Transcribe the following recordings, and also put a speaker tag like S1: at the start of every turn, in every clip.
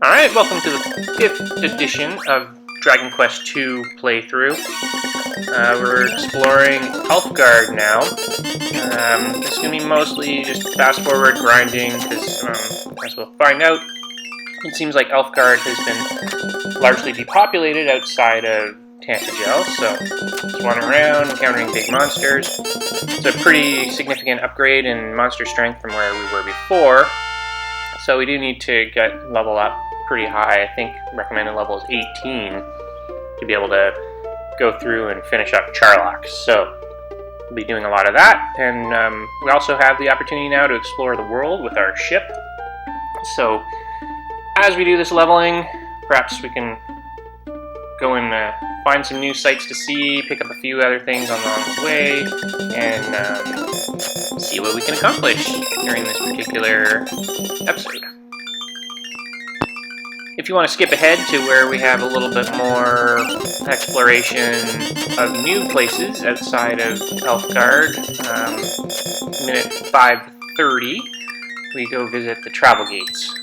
S1: Alright, welcome to the 5th edition of Dragon Quest II playthrough. We're exploring Elfgard now. This is going to be mostly just fast-forward grinding, because, as we'll find out, it seems like Elfgard has been largely depopulated outside of Tantagel, so just wandering around, encountering big monsters. It's a pretty significant upgrade in monster strength from where we were before, so we do need to get level up pretty high. I think recommended level is 18 to be able to go through and finish up Charlock. So we'll be doing a lot of that, and we also have the opportunity now to explore the world with our ship. So as we do this leveling, perhaps we can go and find some new sights to see, pick up a few other things along the way, and see what we can accomplish during this particular episode. If you want to skip ahead to where we have a little bit more exploration of new places outside of Elfgard, minute 5:30, we go visit the travel gates.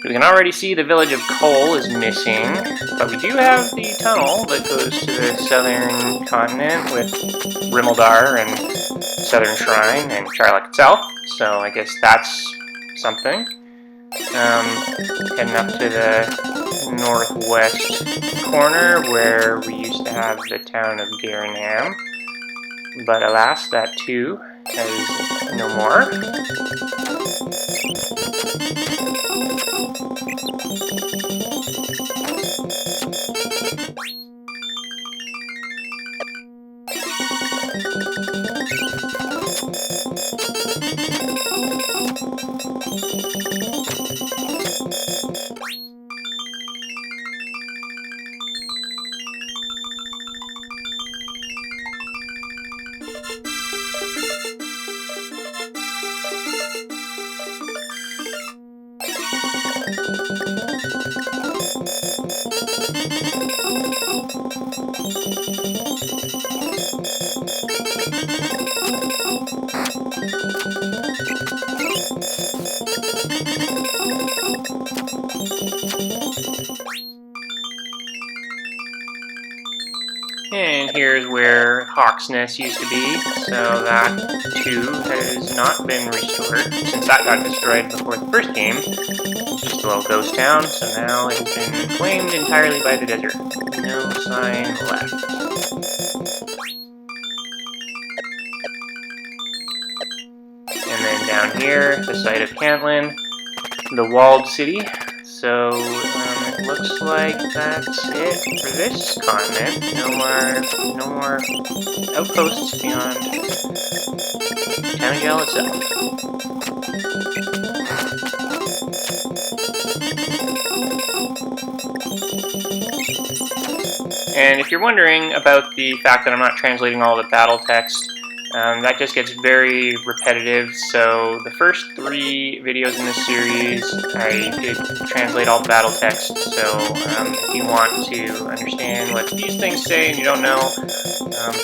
S1: We can already see the village of Cole is missing, but we do have the tunnel that goes to the southern continent with Rimildar and Southern Shrine and Charlock itself, so I guess that's something. Heading up to the northwest corner where we used to have the town of Beran, but alas, that too has no more. And here's where Hawk's Nest used to be, so that too has not been restored since that got destroyed before the first game. Just a little ghost town, so now it has been claimed entirely by the desert. No sign left. And then down here, the site of Cantlin, the walled city. So it looks like that's it for this continent. No more outposts beyond Tantagel itself. And if you're wondering about the fact that I'm not translating all the battle text, that just gets very repetitive, so the first 3 videos in this series I did translate all the battle text, so if you want to understand what these things say and you don't know,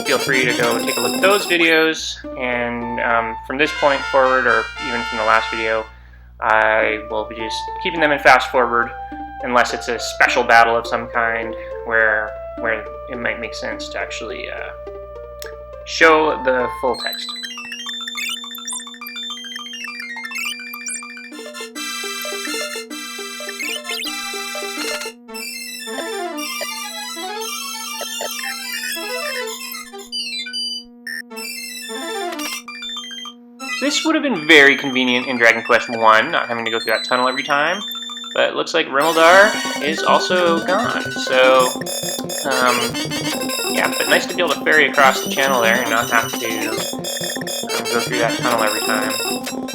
S1: feel free to go take a look at those videos, and from this point forward, or even from the last video, I will be just keeping them in fast forward, unless it's a special battle of some kind where it might make sense to actually show the full text. This would have been very convenient in Dragon Quest I, not having to go through that tunnel every time, but it looks like Rimildar is also gone, so yeah, but nice to be able to ferry across the channel there and not have to go through that tunnel every time.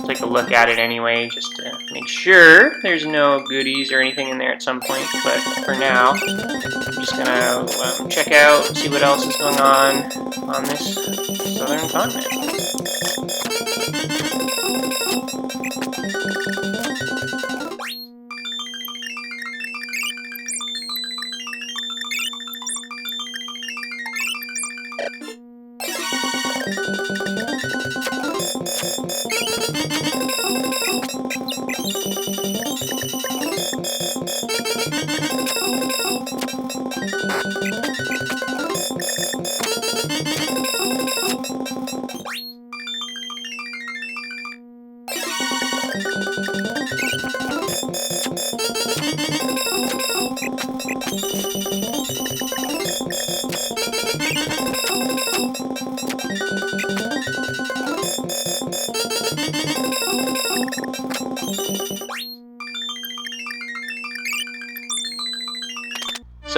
S1: Take a look at it anyway, just to make sure there's no goodies or anything in there at some point, but for now, I'm just gonna check out, see what else is going on this southern continent.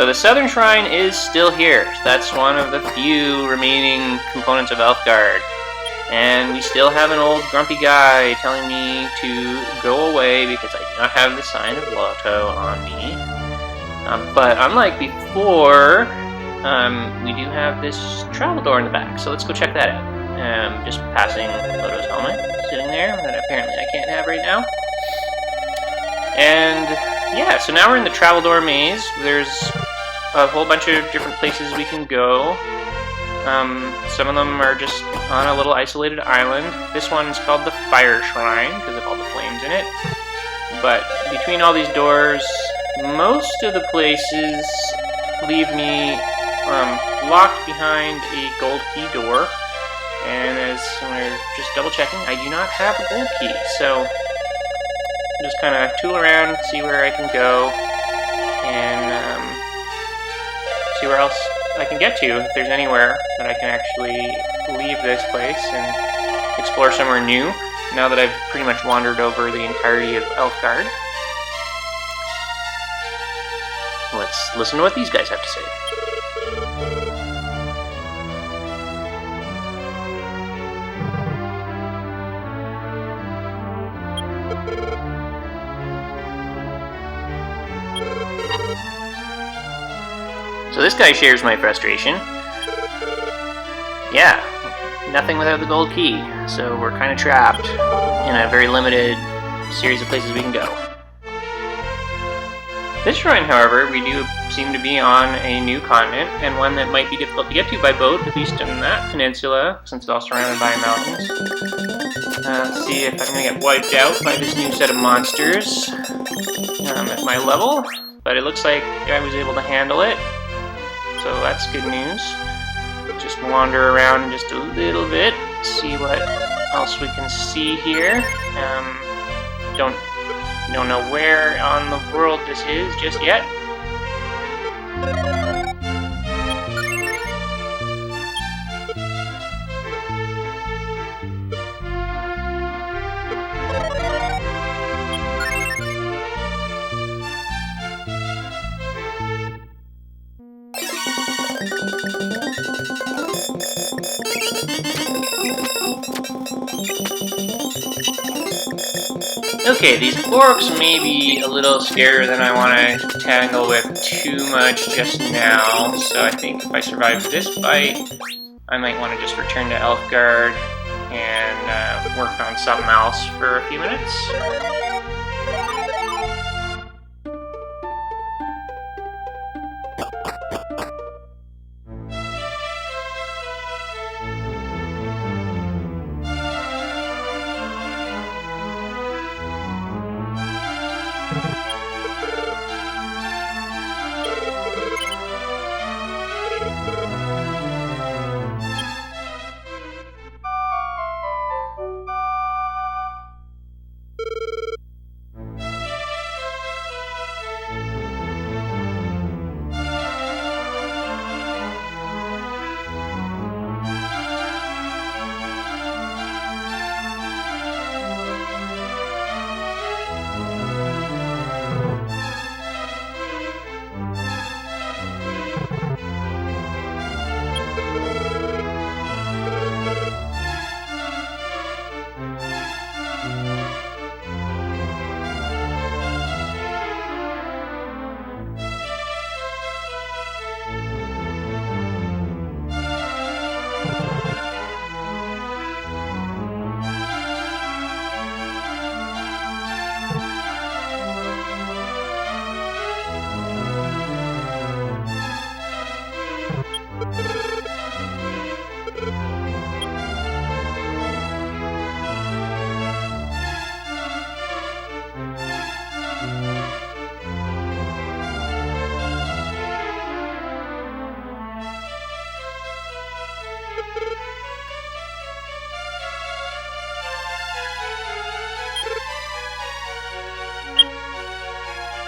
S1: So the southern shrine is still here. That's one of the few remaining components of Elfguard. And we still have an old grumpy guy telling me to go away because I do not have the sign of Loto on me. But unlike before, we do have this travel door in the back, so let's go check that out. Just passing Loto's helmet, sitting there, that apparently I can't have right now. And yeah, so now we're in the travel door maze. There's a whole bunch of different places we can go. Some of them are just on a little isolated island. This one's called the Fire Shrine because of all the flames in it. But between all these doors, most of the places leave me locked behind a gold key door. And as we're just double checking, I do not have a gold key. So just kind of tool around, see where I can go, and see where else I can get to, if there's anywhere that I can actually leave this place and explore somewhere new, now that I've pretty much wandered over the entirety of Elfguard. Let's listen to what these guys have to say. So this guy shares my frustration. Yeah, nothing without the gold key, so we're kind of trapped in a very limited series of places we can go. This shrine, however, we do seem to be on a new continent, and one that might be difficult to get to by boat, at least in that peninsula, since it's all surrounded by mountains. Let's see if I'm going to get wiped out by this new set of monsters at my level, but it looks like I was able to handle it. So that's good news. Just wander around just a little bit, see what else we can see here. Don't know where on the world this is just yet. Okay, these orcs may be a little scarier than I want to tangle with too much just now, so I think if I survive this fight, I might want to just return to Elfguard and work on something else for a few minutes.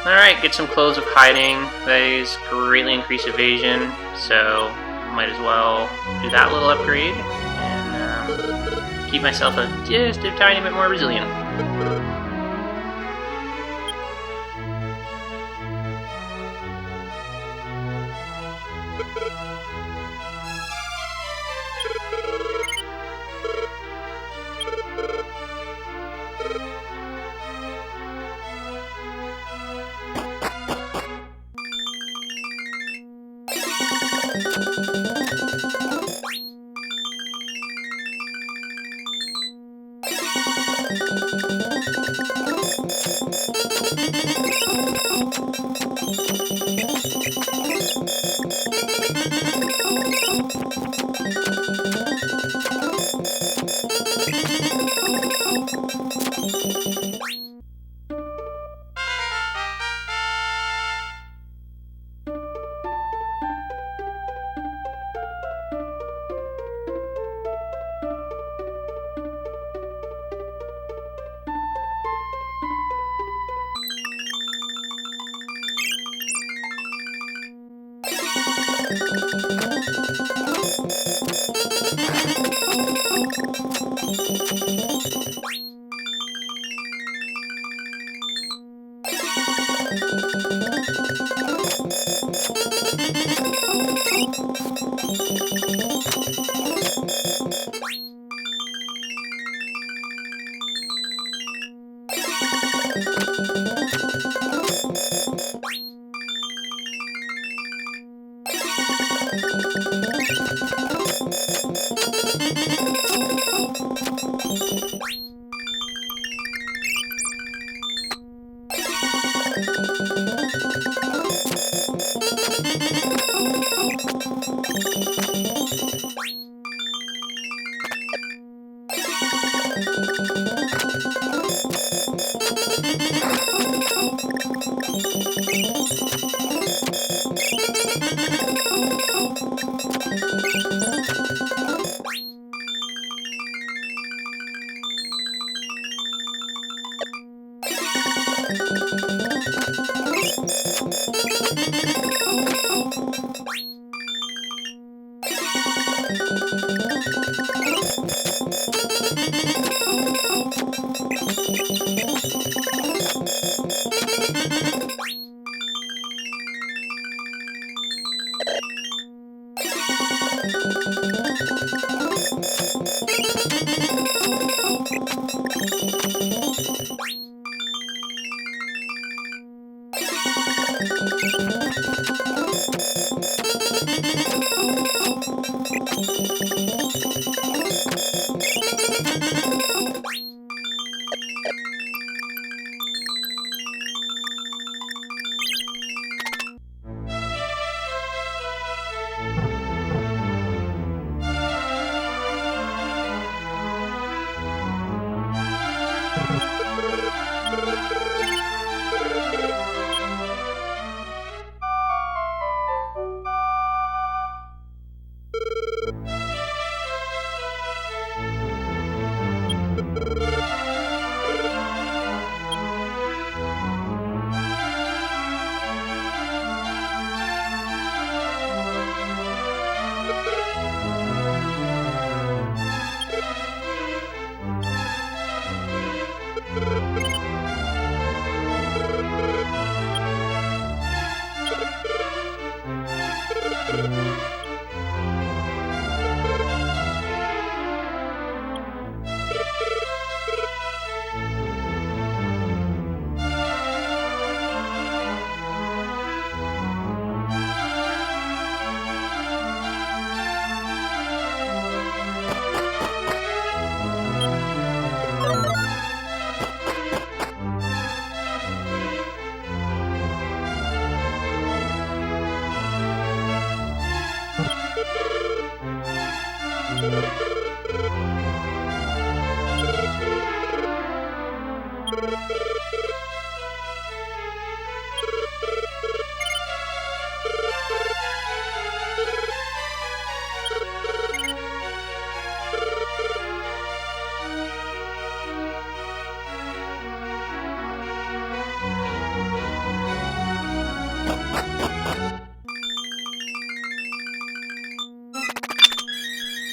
S1: Alright, get some clothes of hiding. These greatly increase evasion, so might as well do that little upgrade and keep myself just a tiny bit more resilient.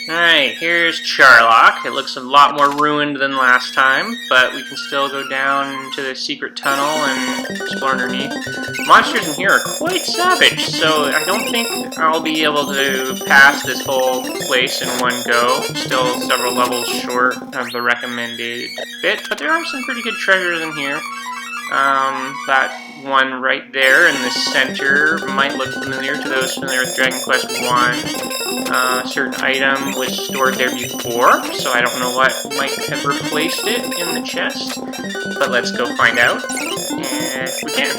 S1: Alright, here's Charlock. It looks a lot more ruined than last time, but we can still go down into the secret tunnel and explore underneath. Monsters in here are quite savage, so I don't think I'll be able to pass this whole place in one go. Still several levels short of the recommended bit, but there are some pretty good treasures in here. That one right there in the center might look familiar to those familiar with Dragon Quest I. A certain item was stored there before, so I don't know what might have replaced it in the chest, but let's go find out if we can.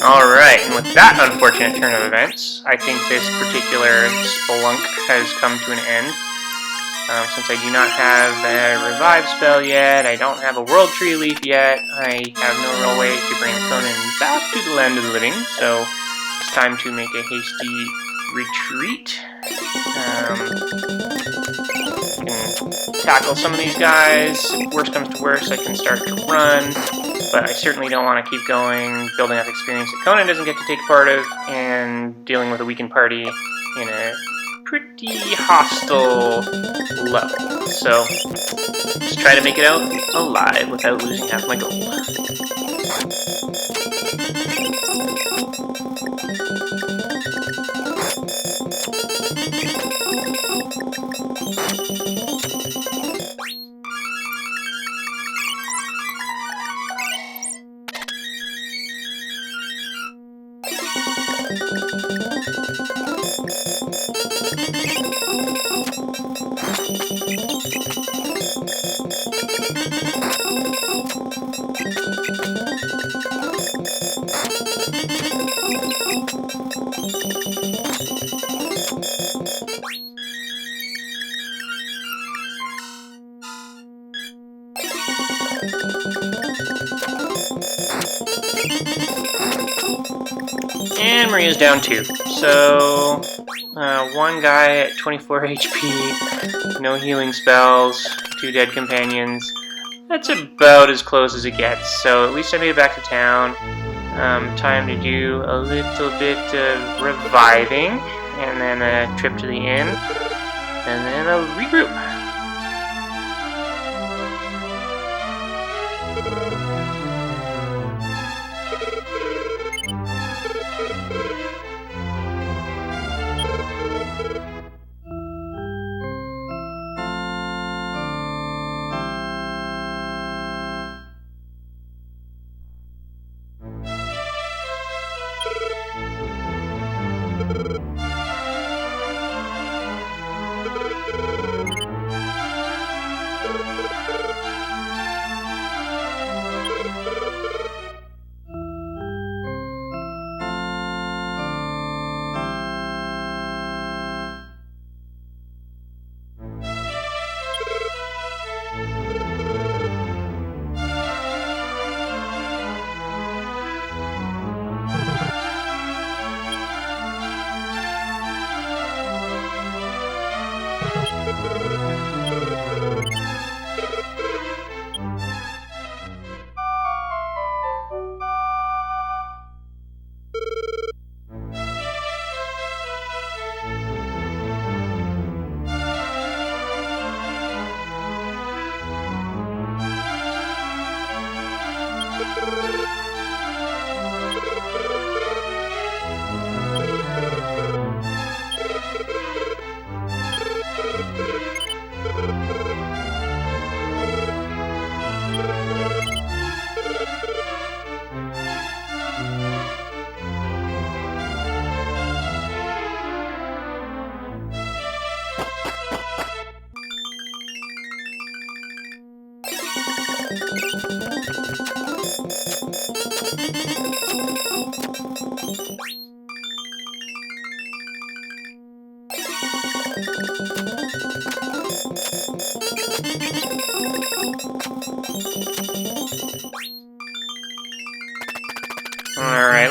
S1: Alright, and with that unfortunate turn of events, I think this particular spelunk has come to an end. Since I do not have a revive spell yet, I don't have a world tree leaf yet, I have no real way to bring Conan back to the land of the living, so it's time to make a hasty retreat. I can tackle some of these guys. If worse comes to worse, I can start to run. But I certainly don't want to keep going, building up experience that Conan doesn't get to take part of, and dealing with a weakened party in a pretty hostile level. So, just try to make it out alive without losing half my gold. And Maria's down 2. So, one guy at 24 HP, no healing spells, 2 dead companions. That's about as close as it gets. So at least I made it back to town. Time to do a little bit of reviving, and then a trip to the inn, and then a regroup.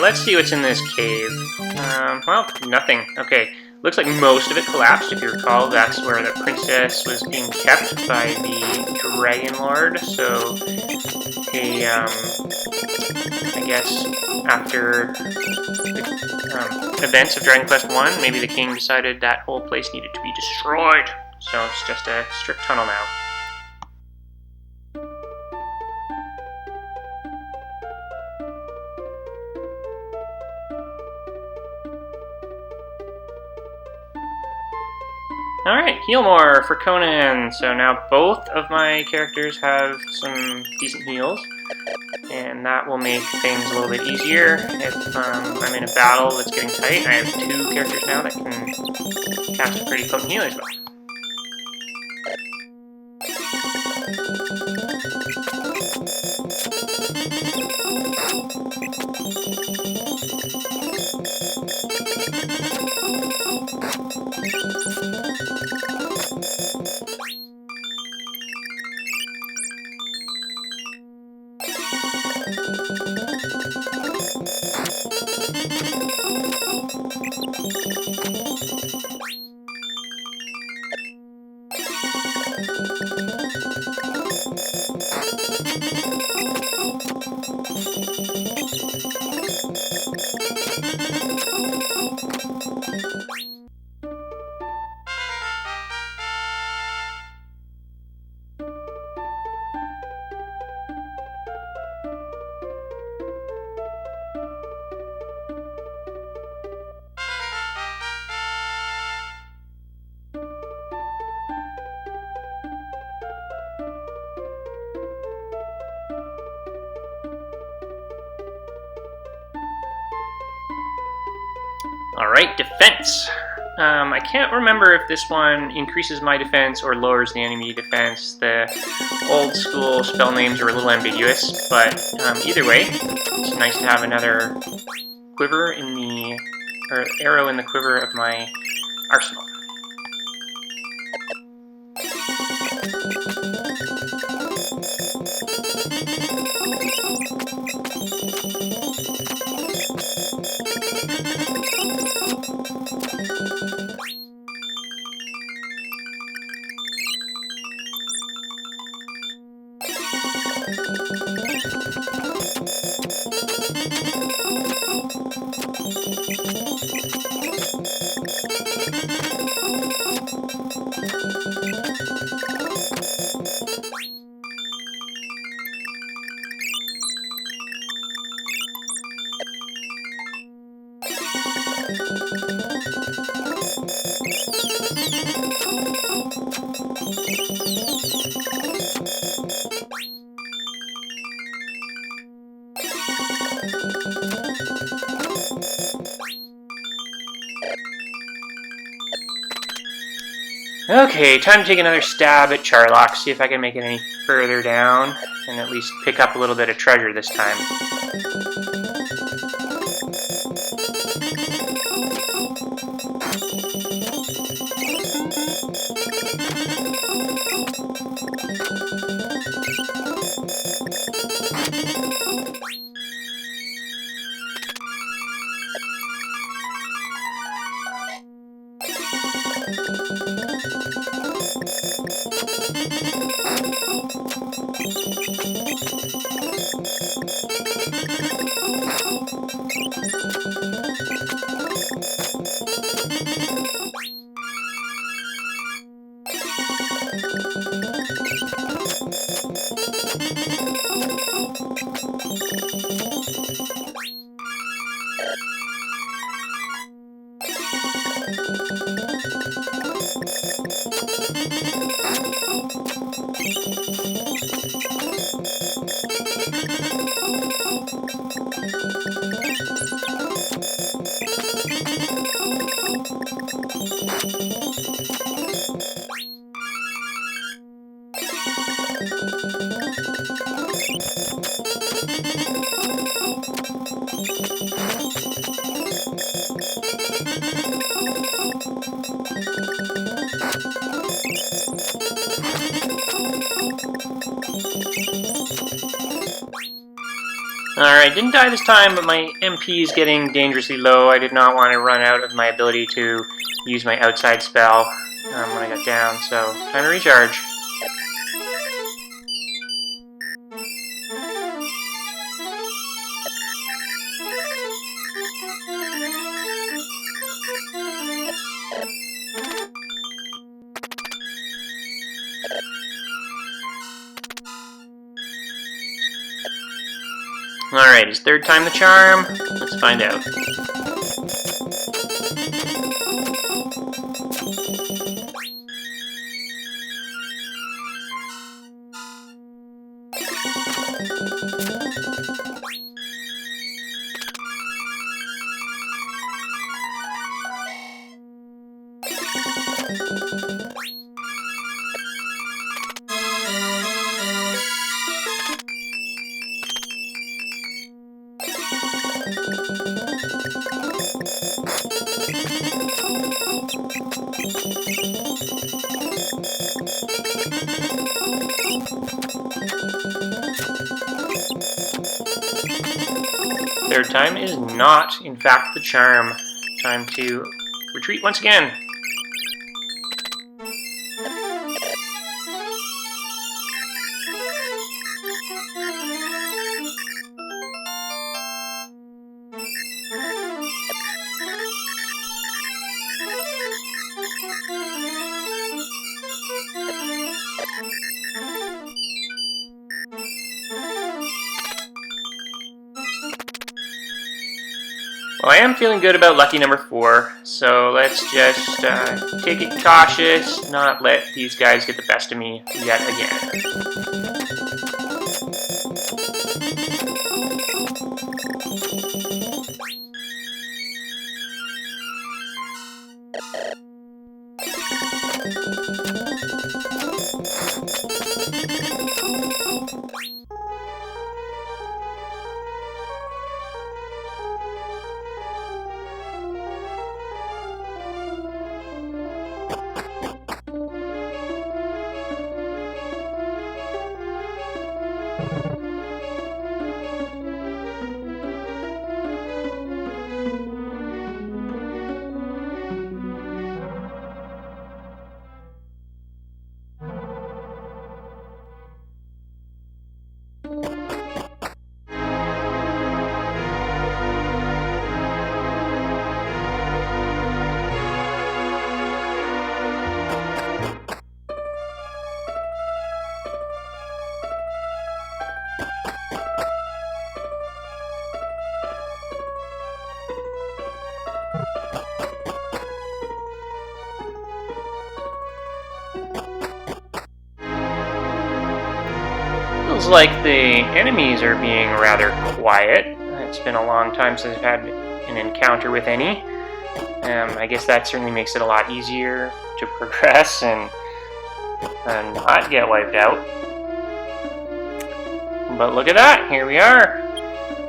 S1: let's see what's in this cave. Well, nothing. Okay, looks like most of it collapsed. If you recall, that's where the princess was being kept by the Dragon Lord. So, I guess after the events of Dragon Quest 1, maybe the king decided that whole place needed to be destroyed. So it's just a strict tunnel now. Alright, heal more for Conan. So now both of my characters have some decent heals, and that will make things a little bit easier if I'm in a battle that's getting tight. I have 2 characters now that can cast a pretty potent healing spell. Alright, defense. I can't remember if this one increases my defense or lowers the enemy defense. The old school spell names are a little ambiguous, but either way, it's nice to have another quiver in the, or arrow in the quiver of my arsenal. Okay, time to take another stab at Charlock, see if I can make it any further down, and at least pick up a little bit of treasure this time. Alright, didn't die this time, but my MP is getting dangerously low. I did not want to run out of my ability to use my outside spell when I got down, so time to recharge. Alright, is third time the charm? Let's find out. Third time is not, in fact, the charm. Time to retreat once again. Well, I am feeling good about lucky number 4, so let's just take it cautious, not let these guys get the best of me yet again. Feels like the enemies are being rather quiet. It's been a long time since I've had an encounter with any. I guess that certainly makes it a lot easier to progress and not get wiped out. But look at that, here we are.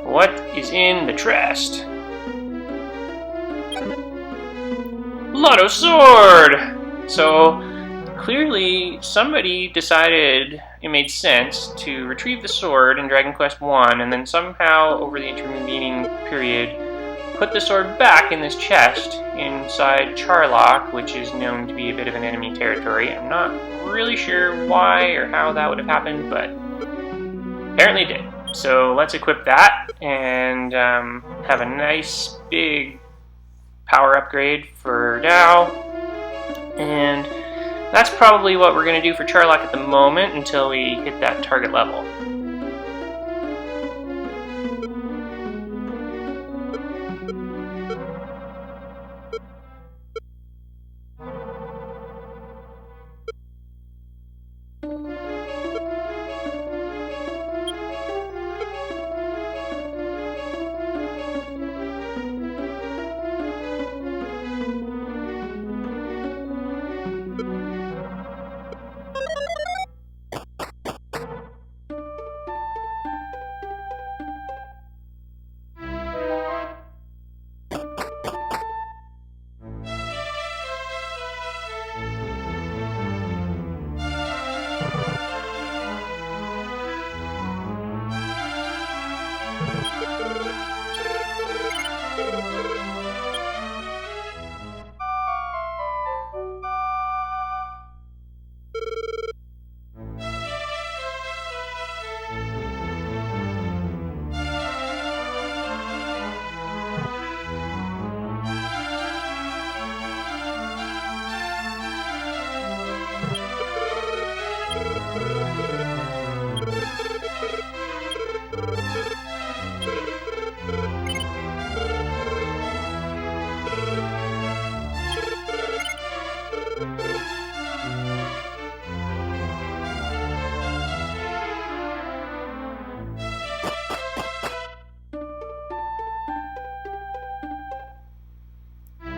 S1: What is in the chest? Lotto Sword! So, clearly somebody decided it made sense to retrieve the sword in Dragon Quest I and then somehow, over the intervening period, put the sword back in this chest inside Charlock, which is known to be a bit of an enemy territory. I'm not really sure why or how that would have happened, but apparently it did. So let's equip that and have a nice big power upgrade for Dao. And that's probably what we're going to do for Charlock at the moment until we hit that target level.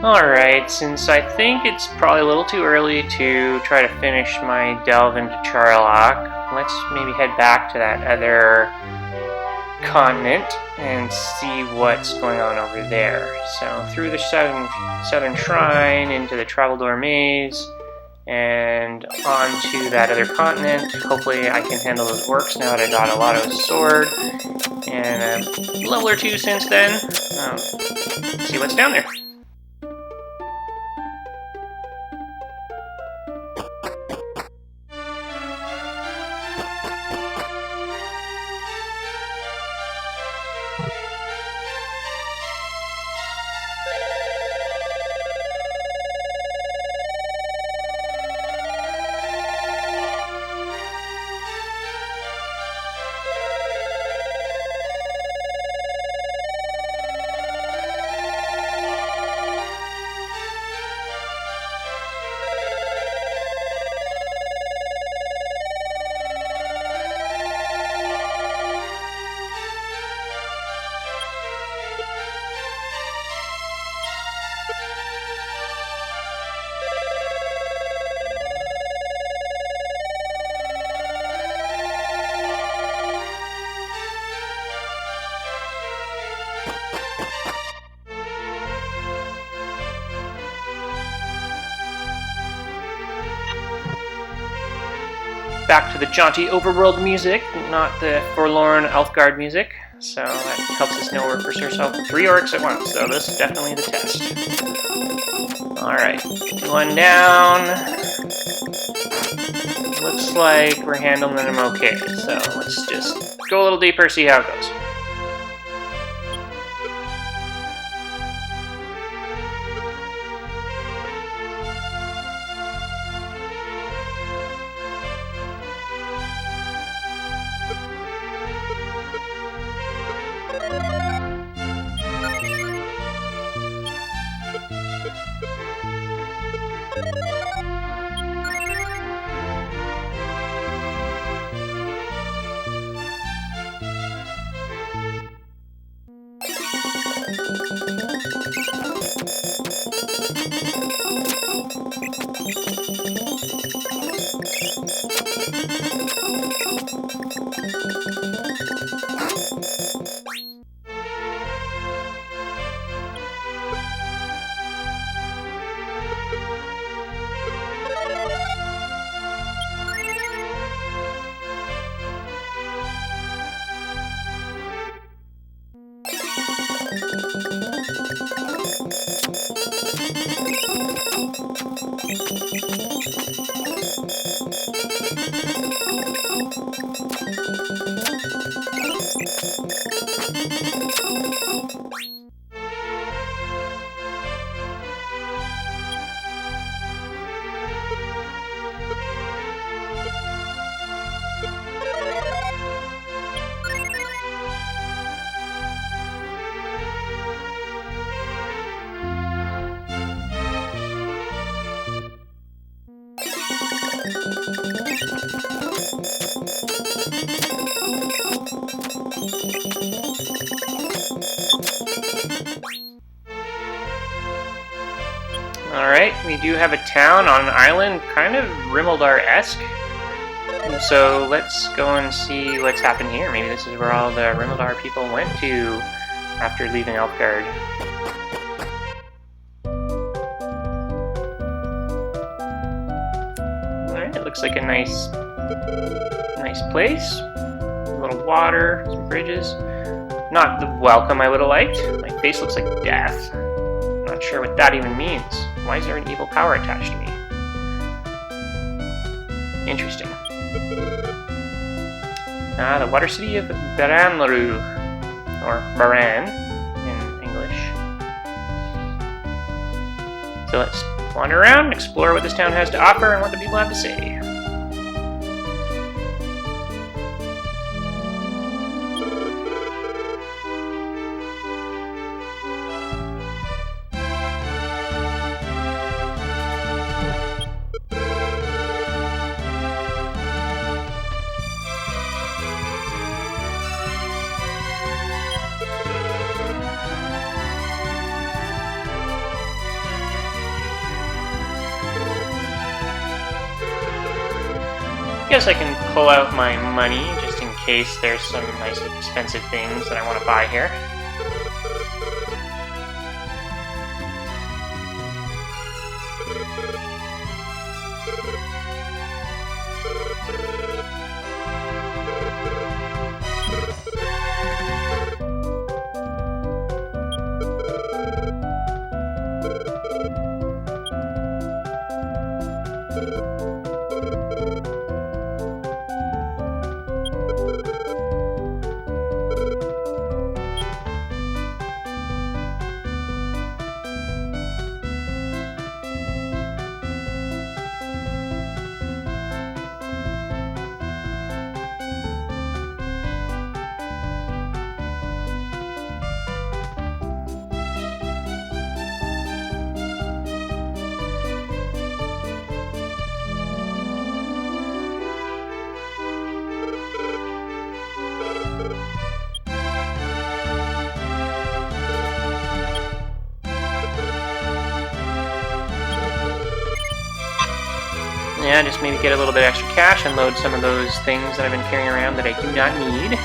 S1: Alright, since I think it's probably a little too early to try to finish my delve into Charlock, let's maybe head back to that other continent and see what's going on over there. So through the southern shrine, into the travel door maze, and onto that other continent. Hopefully I can handle those orcs now that I got a Lotto's sword, and a level or two since then. See what's down there. Back to the jaunty overworld music, not the forlorn Elfguard music. So that helps us know we're for ourselves 3 orcs at once, so this is definitely the test. Alright, one down. Looks like we're handling them okay, so let's just go a little deeper, see how it goes. Alright, we do have a town on an island, kind of Rimaldar-esque. So let's go and see what's happened here. Maybe this is where all the Rimaldar people went to after leaving Elfguard. Alright, it looks like a nice place. A little water, some bridges. Not the welcome I would have liked. My face looks like death. Not sure what that even means. Why is there an evil power attached to me? Interesting. The water city of Beran, or Beran in English. So let's wander around, explore what this town has to offer and what the people have to say. guess I can pull out my money just in case there's some nice expensive things that I want to buy here. Yeah, just maybe get a little bit extra cash and load some of those things that I've been carrying around that I do not need.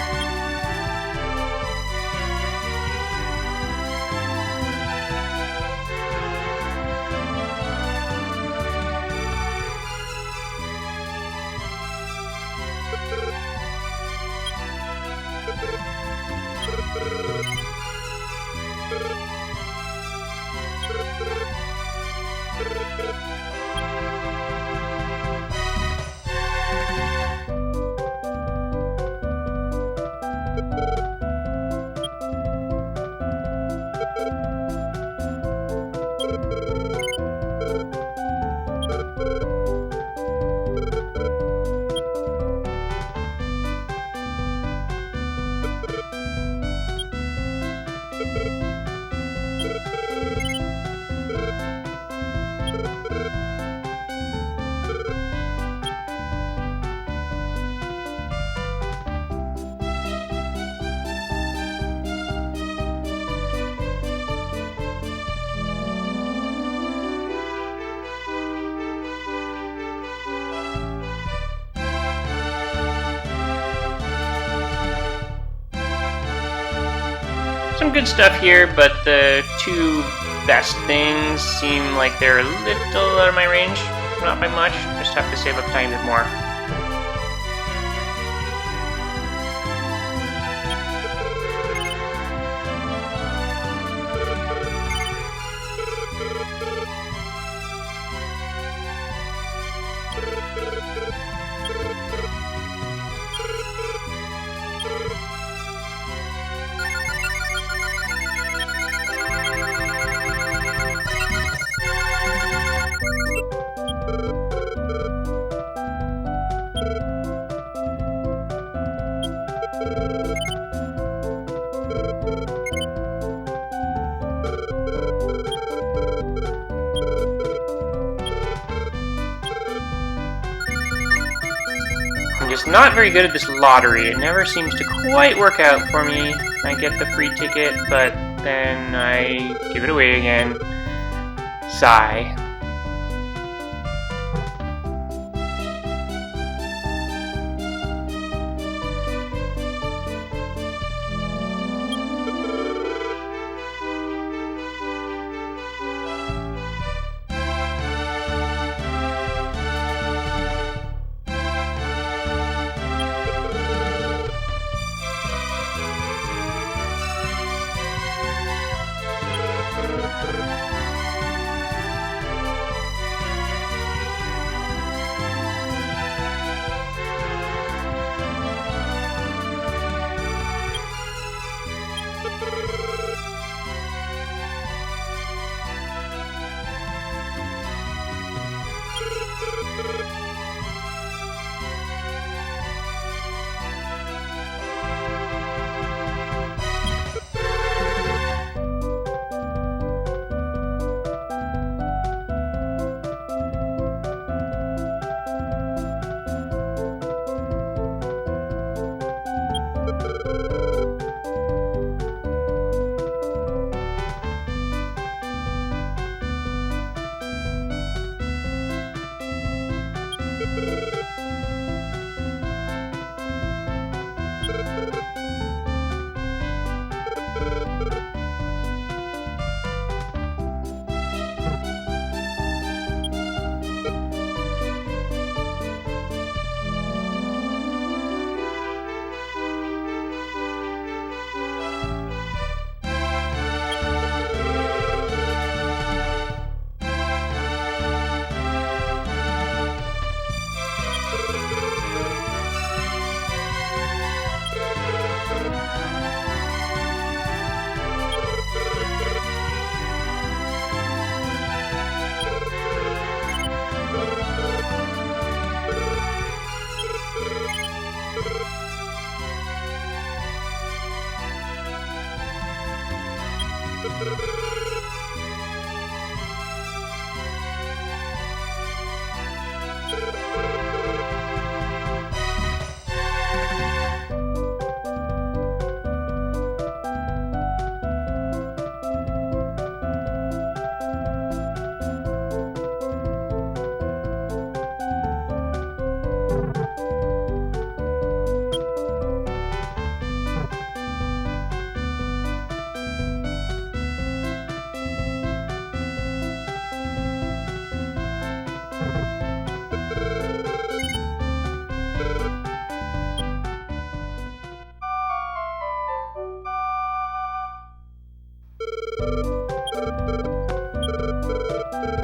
S1: Some good stuff here, but the two best things seem like they're a little out of my range. Not by much, just have to save up a tiny bit more. Just not very good at this lottery. It never seems to quite work out for me. I get the free ticket, but then I give it away again. Sigh.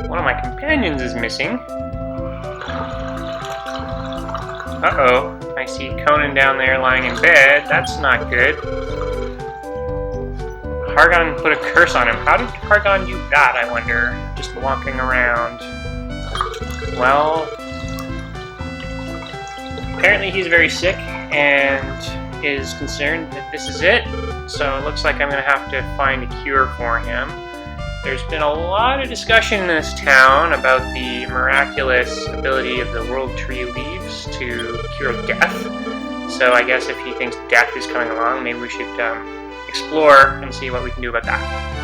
S1: One of my companions is missing. Uh-oh. I see Conan down there lying in bed. That's not good. Hargon put a curse on him. How did Hargon do that, I wonder? Just walking around. Well, apparently he's very sick and is concerned that this is it. So it looks like I'm going to have to find a cure for him. There's been a lot of discussion in this town about the miraculous ability of the World Tree leaves to cure death. So I guess if he thinks death is coming along, maybe we should explore and see what we can do about that.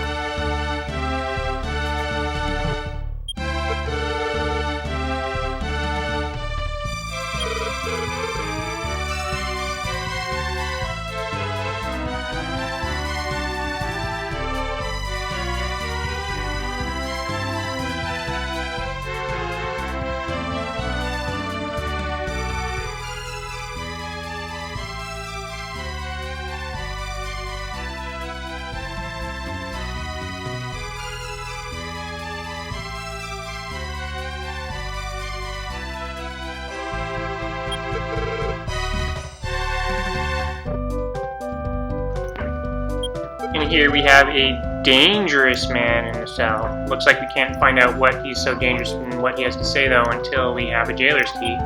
S1: And here we have a dangerous man in the cell. Looks like we can't find out what he's so dangerous and what he has to say, though, until we have a jailer's key.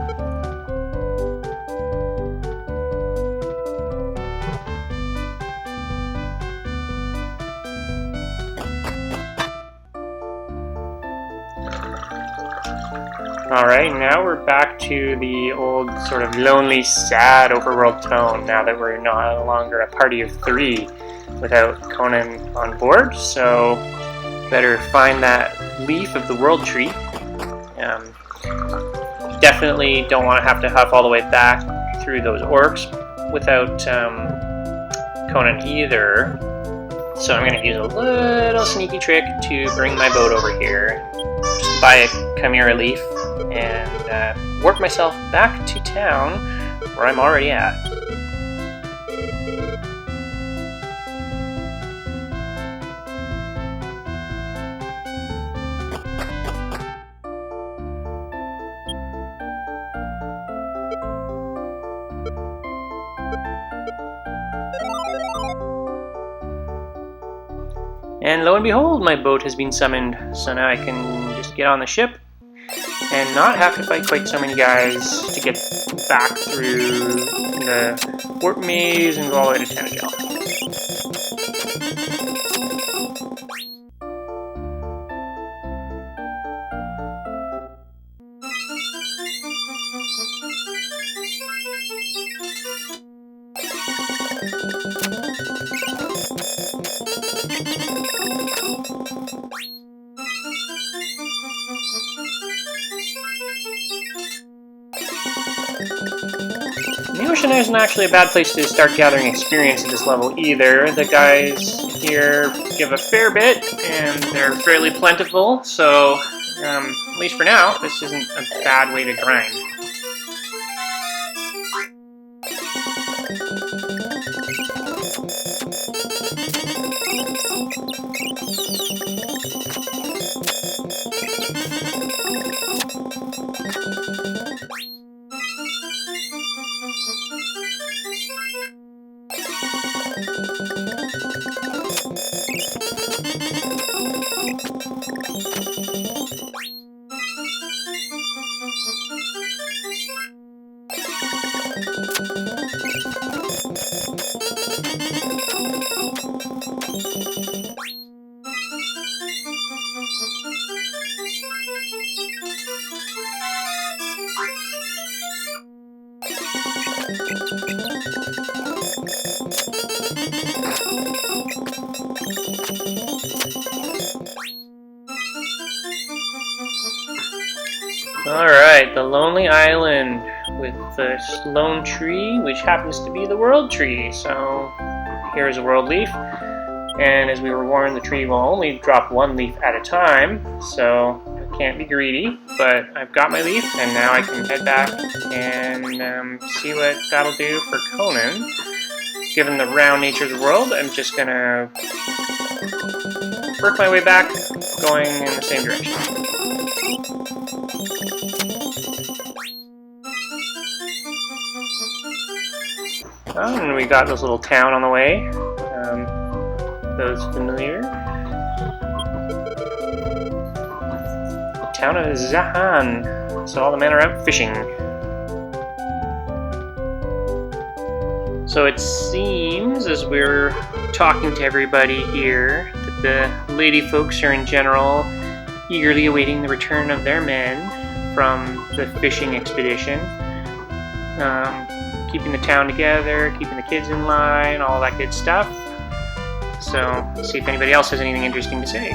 S1: Alright, now we're back to the old sort of lonely, sad overworld tone now that we're no longer a party of 3 without Conan on board, so better find that leaf of the World Tree. Definitely don't want to huff all the way back through those orcs without Conan either, so I'm going to use a little sneaky trick to bring my boat over here, just buy a Chimera leaf, and work myself back to town where I'm already at. And lo and behold, my boat has been summoned, so now I can just get on the ship and not have to fight quite so many guys to get back through the warp maze and go all the way to Tanagal. The ocean isn't actually a bad place to start gathering experience at this level either. The guys here give a fair bit, and they're fairly plentiful, so at least for now, this isn't a bad way to grind. Alright, the Lonely Island with the lone tree, which happens to be the world tree. So here's a world leaf. And as we were warned, the tree will only drop one leaf at a time, so I can't be greedy. But I've got my leaf, and now I can head back and see what that'll do for Conan. Given the round nature of the world, I'm just gonna work my way back, going in the same direction. Oh, and we got this little town on the way. Those familiar. The town of Zahan. So all the men are out fishing. So it seems, as we're talking to everybody here, that the lady folks are in general eagerly awaiting the return of their men from the fishing expedition. Keeping the town together, keeping the kids in line, all that good stuff. So, let's see if anybody else has anything interesting to say.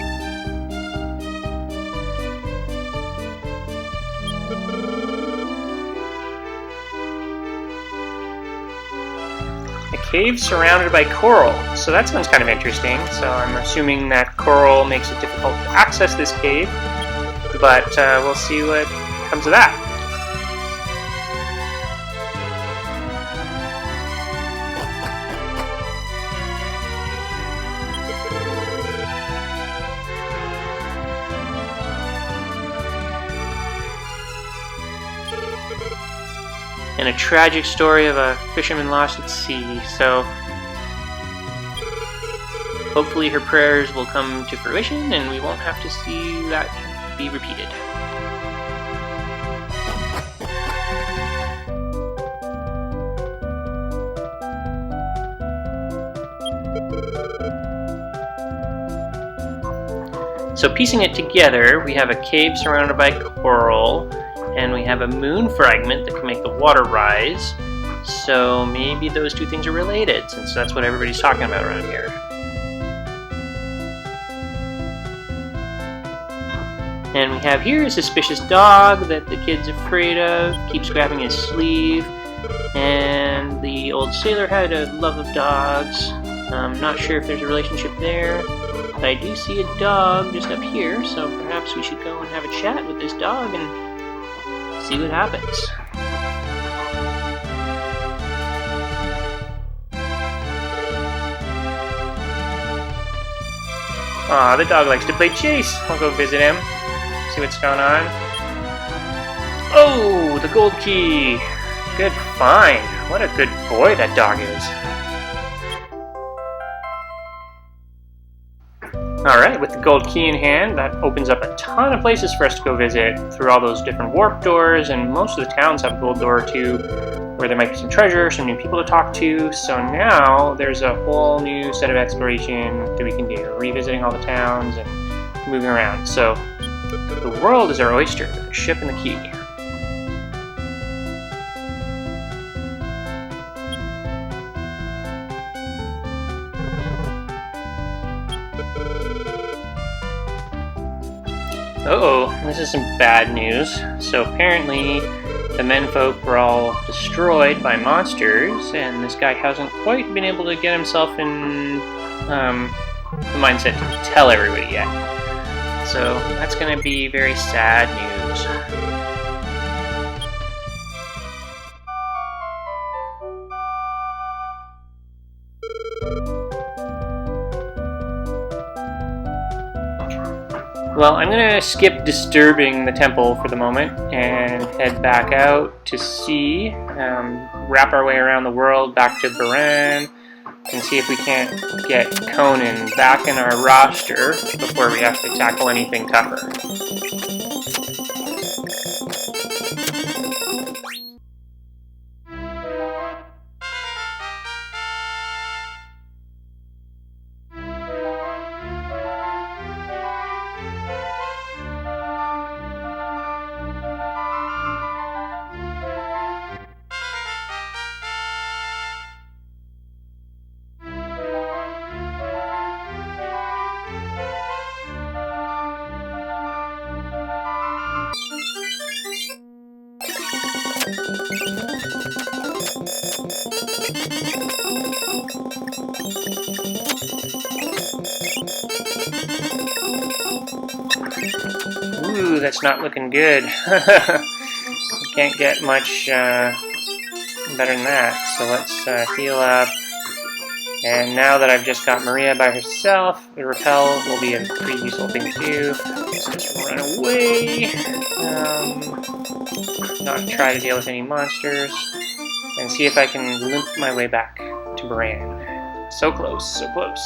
S1: A cave surrounded by coral. So that sounds kind of interesting. So I'm assuming that coral makes it difficult to access this cave. But we'll see what comes of that. And a tragic story of a fisherman lost at sea. So hopefully her prayers will come to fruition and we won't have to see that be repeated. So piecing it together, we have a cave surrounded by coral, and we have a moon fragment that can make the water rise. So maybe those two things are related, since that's what everybody's talking about around here. And we have here a suspicious dog that the kid's afraid of, keeps grabbing his sleeve. And the old sailor had a love of dogs. I'm not sure if there's a relationship there. But I do see a dog just up here, so perhaps we should go and have a chat with this dog and see what happens. Aw, the dog likes to play chase. I'll go visit him, see what's going on. Oh, the gold key. Good find. What a good boy that dog is. Alright, with the gold key in hand, that opens up a ton of places for us to go visit through all those different warp doors, and most of the towns have a gold door too, where there might be some treasure, some new people to talk to. So now there's a whole new set of exploration that we can do, revisiting all the towns and moving around. So the world is our oyster, with the ship and the key. Uh-oh, this is some bad news. So apparently the menfolk were all destroyed by monsters, and this guy hasn't quite been able to get himself in the mindset to tell everybody yet. So that's going to be very sad news. Well, I'm going to skip disturbing the temple for the moment and head back out to sea, wrap our way around the world back to Beran, and see if we can't get Conan back in our roster before we have to tackle anything tougher. it's not looking good. Can't get much better than that. So let's heal up. And now that I've just got Maria by herself, the repel will be a pretty useful thing to do. Let's just run away. Not try to deal with any monsters. And see if I can limp my way back to Beran. So close, so close.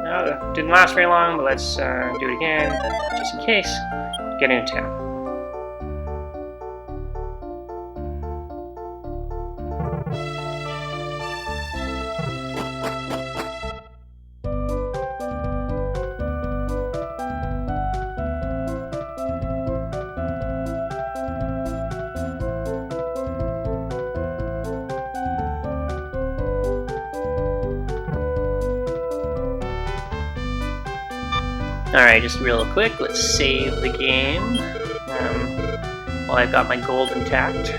S1: No, it didn't last very long, but let's do it again, just in case. Get into town. Alright, just real quick, let's save the game while I've got my gold intact.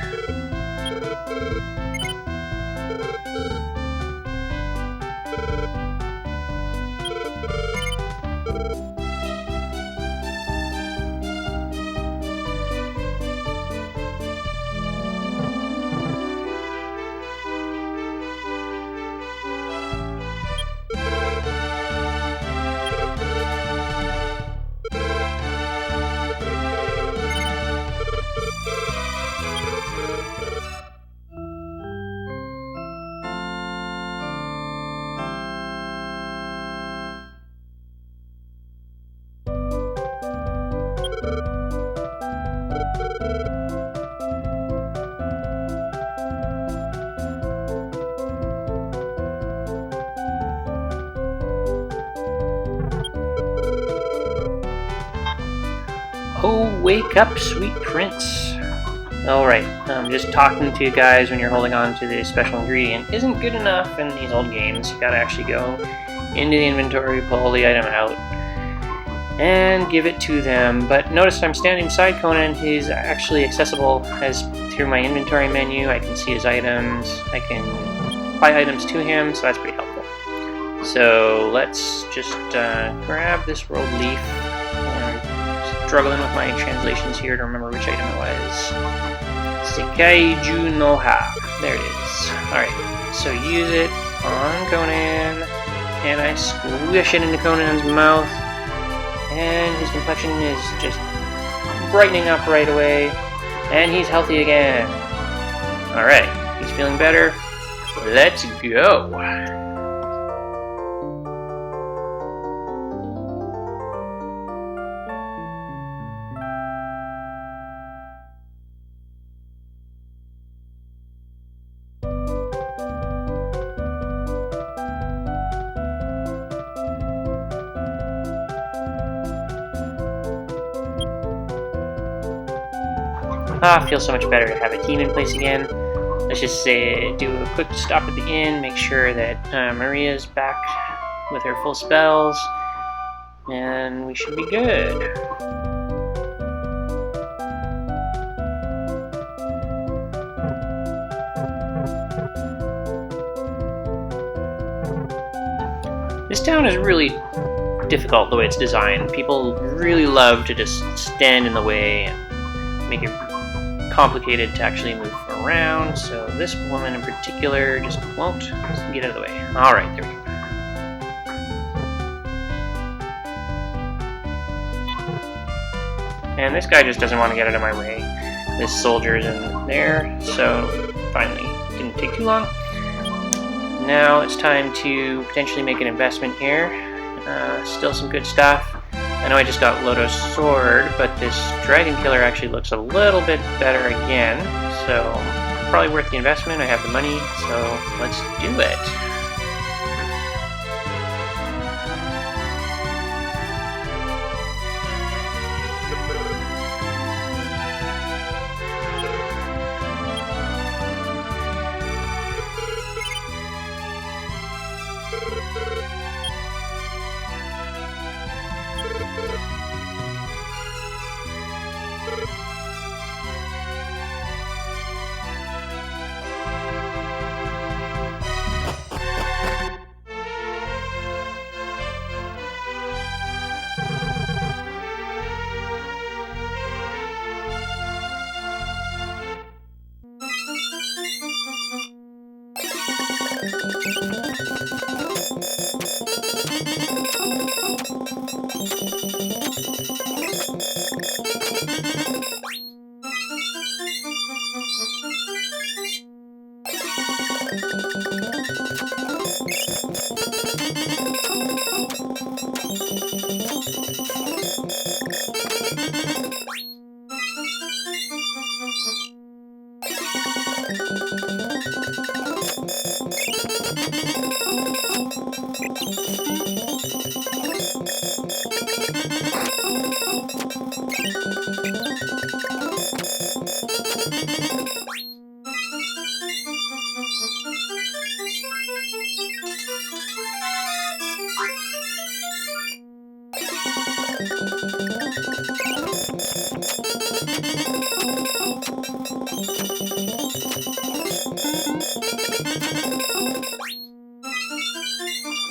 S1: Oh, wake up, sweet prince. Alright, just talking to you guys when you're holding on to the special ingredient isn't good enough in these old games. You gotta actually go into the inventory, pull the item out, and give it to them. But notice I'm standing beside Conan. He's actually accessible as through my inventory menu. I can see his items. I can apply items to him, so that's pretty helpful. So let's just grab this world leaf. Struggling with my translations here to remember which item it was. Seikaiju no Ha. There it is. Alright, so use it on Conan, and I squish it into Conan's mouth, and his complexion is just brightening up right away, and he's healthy again. Alright, he's feeling better. Let's go! Feels so much better to have a team in place again. Let's just say, do a quick stop at the inn, make sure that Maria's back with her full spells, and we should be good. This town is really difficult the way it's designed. People really love to just stand in the way and make it complicated to actually move around, so this woman in particular just won't get out of the way. Alright, there we go. And this guy just doesn't want to get out of my way. This soldier's in there, so finally, didn't take too long. Now it's time to potentially make an investment here. Still some good stuff. I know I just got Lotus Sword, but this Dragon Killer actually looks a little bit better again, so probably worth the investment. I have the money, so let's do it.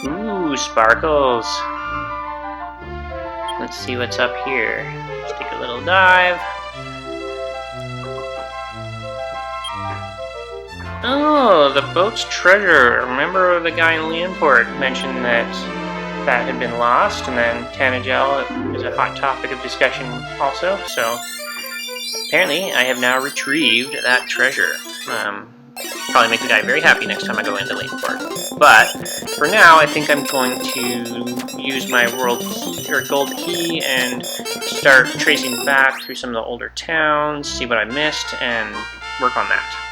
S1: Ooh, sparkles. Let's see what's up here. Let's take a little dive. Oh, the boat's treasure. Remember the guy in Leonport mentioned that that had been lost, and then Tanagel is a hot topic of discussion also, so apparently I have now retrieved that treasure. Probably make the guy very happy next time I go into Leonport. But for now, I think I'm going to use my world key or gold key and start tracing back through some of the older towns, see what I missed, and work on that.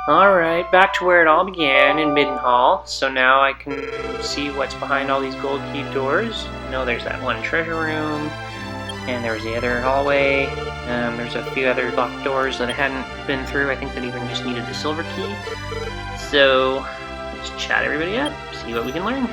S1: Alright, back to where it all began in Midenhall. So now I can see what's behind all these gold keyed doors. You know, there's that one treasure room, and there's the other hallway. There's a few other locked doors that I hadn't been through. I think that even just needed the silver key. So let's chat everybody up, see what we can learn.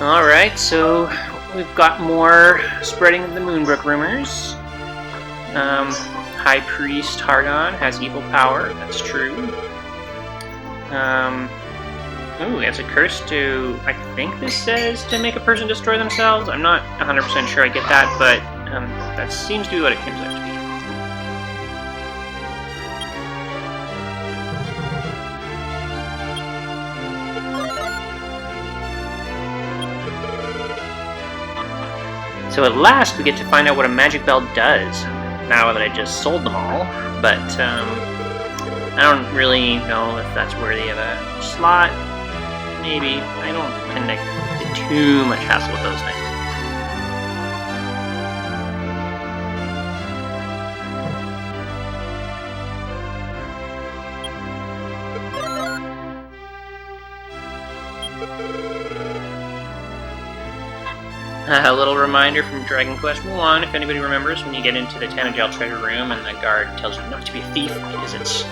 S1: Alright, so we've got more spreading of the Moonbrook rumors. High Priest Hargon has evil power, that's true. Ooh, it's a curse to, I think this says to make a person destroy themselves. I'm not 100% sure I get that, but that seems to be what it comes out to be. So at last we get to find out what a magic bell does, now that I just sold them all, but I don't really know if that's worthy of a slot. Maybe. I don't tend to get too much hassle with those things. A little reminder from Dragon Quest 1, if anybody remembers, when you get into the Untitled Treasure room and the guard tells you not to be a thief because it's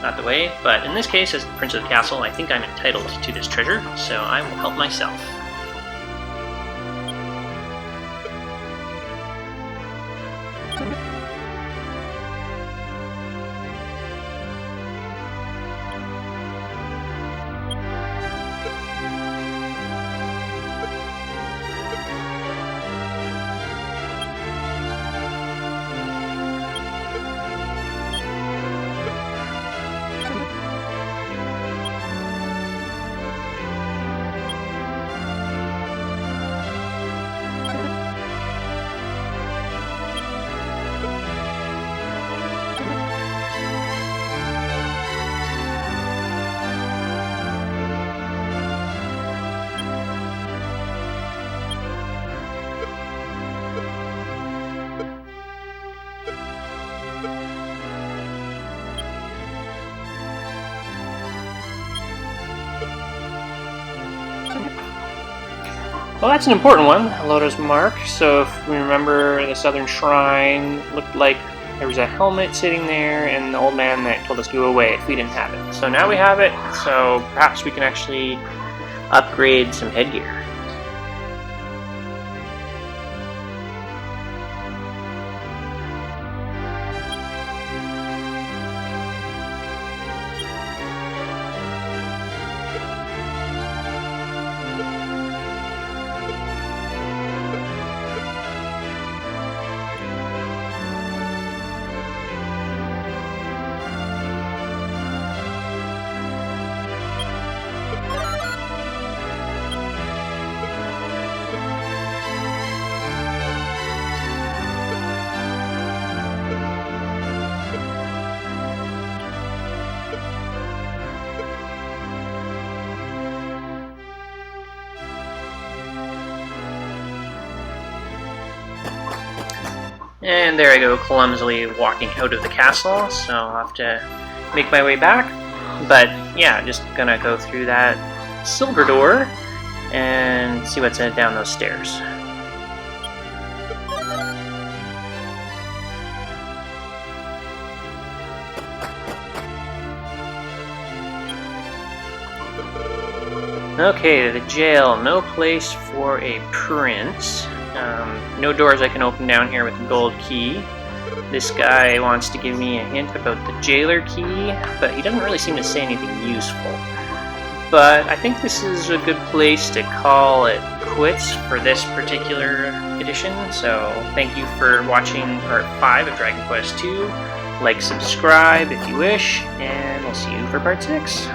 S1: not the way, but in this case, as Prince of the Castle, I think I'm entitled to this treasure, so I will help myself. Well, that's an important one, Lotus Mark. So if we remember, the Southern Shrine looked like there was a helmet sitting there, and the old man that told us to go away if we didn't have it. So now we have it, so perhaps we can actually upgrade some headgear. And there I go, clumsily walking out of the castle, so I'll have to make my way back. But yeah, just gonna go through that silver door and see what's down those stairs. Okay, the jail. No place for a prince. No doors I can open down here with the gold key. This guy wants to give me a hint about the jailer key, but he doesn't really seem to say anything useful. But I think this is a good place to call it quits for this particular edition. So thank you for watching part 5 of Dragon Quest II. Like, subscribe if you wish, and we'll see you for part 6.